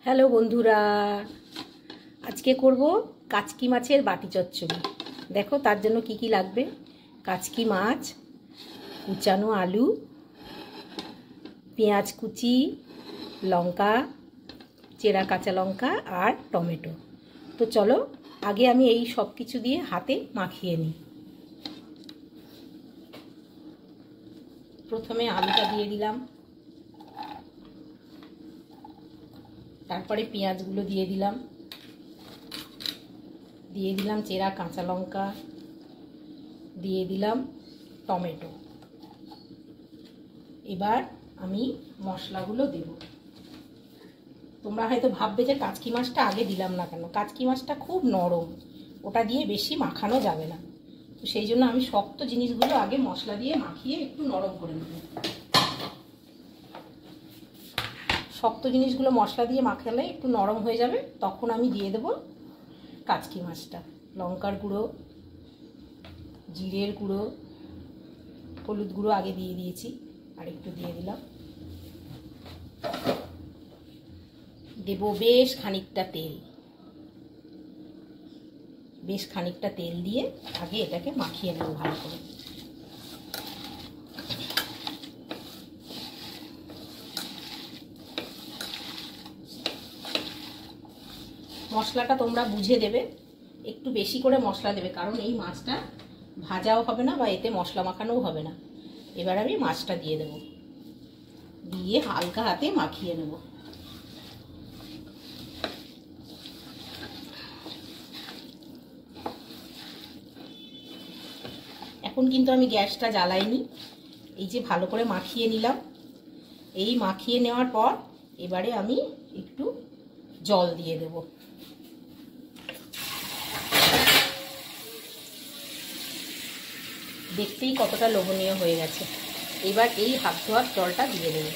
Hello বন্ধুরা, আজকে করব কাচকি মাছের বাটি চচ্চড়ি। দেখো তার জন্য কি কি লাগবে। কাচকি মাছ, কুচানো আলু, পেঁয়াজ কুচি, লঙ্কা, চেরা কাঁচা লঙ্কা আর টমেটো। তো চলো আগে আমি এই সব কিছু দিয়ে হাতে মাখিয়ে নিই। প্রথমে আলুটা দিয়ে দিলাম, তারপরে পেঁয়াজগুলো দিয়ে দিলাম, চেরা কাঁচা লঙ্কা, দিয়ে দিলাম টমেটো। এবার আমি মশলাগুলো দেব। তোমরা হয়তো ভাববে যে কাচকি মাছটা আগে দিলাম না কেন। কাচকি মাছটা খুব নরম, ওটা দিয়ে বেশি মাখানো যাবে না। তো সেই জন্য আমি শক্ত জিনিসগুলো আগে মশলা দিয়ে মাখিয়ে একটু নরম করে নেব। শক্ত জিনিসগুলো মশলা দিয়ে মাখালে একটু নরম হয়ে যাবে, তখন আমি দিয়ে দেব কাচকি মাছটা। লঙ্কার গুঁড়ো, জিরের গুঁড়ো, হলুদ গুঁড়ো আগে দিয়ে দিয়েছি, আর একটু দিয়ে দিলাম। দেব বেশ খানিকটা তেল দিয়ে আগে এটাকে মাখিয়ে নেব ভালো করে। মশলাটা তোমরা বুঝে দেবে, একটু বেশি করে মশলা দেবে, কারণ এই মাছটা ভাজাও হবে না বা এতে মশলা মাখানোও হবে না। এবার আমি মাছটা দিয়ে দেব, দিয়ে হালকা হাতে মাখিয়ে নেব। এখন কিন্তু আমি গ্যাসটা জ্বালাইনি, এই যে ভালো করে মাখিয়ে নিলাম। এই মাখিয়ে নেওয়ার পর এবারে আমি একটু জল দিয়ে দেব। দেখতেই কতটা লোভনীয় হয়ে গেছে। এবার এই হাত ধোয়ার জলটা দিয়ে দেবে।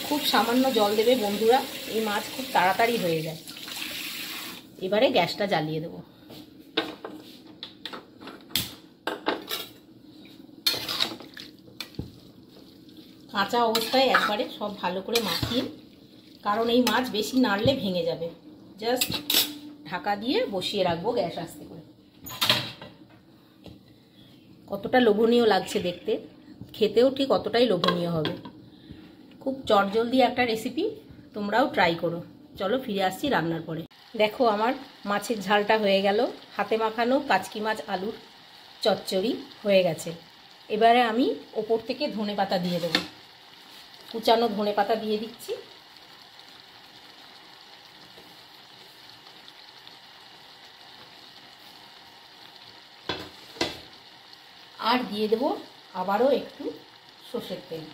খুব সামান্য জল দেবে বন্ধুরা, এই মাছ খুব তাড়াতাড়ি হয়ে যায়। এবারে গ্যাসটা জ্বালিয়ে দেব। কাঁচা অবস্থায় একবারে সব ভালো করে মাখিয়ে, কারণ এই মাছ বেশি নাড়লে ভেঙে যাবে। জাস্ট ঢাকা দিয়ে বসিয়ে রাখবো গ্যাস আস্তে করে। কতটা লোভনীয় লাগছে দেখতে, খেতেও ঠিক অতটাই লোভনীয় হবে। খুব চটজলদি একটা রেসিপি, তোমরাও ট্রাই করো। চলো ফিরে আসছি রান্নার পরে। দেখো আমার মাছের ঝালটা হয়ে গেল, হাতে মাখানো কাচকি মাছ আলুর চচ্চড়ি হয়ে গেছে। এবারে আমি ওপর থেকে ধনেপাতা দিয়ে দেবো। কুচানো ধনেপাতা দিয়ে দিচ্ছি। আর দিয়ে দেব আবারও একটু সর্ষের তেল।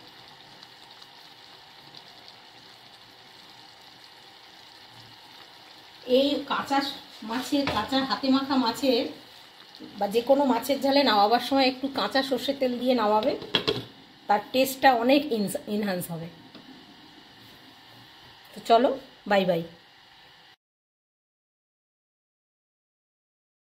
এই কাঁচা হাতে মাখা মাছের বা যে কোনো মাছের ঝালে নামাবার সময় একটু কাঁচা সর্ষের তেল দিয়ে নামাবে, তার টেস্টটা অনেক এনহান্স হবে। তো চলো, বাই বাই।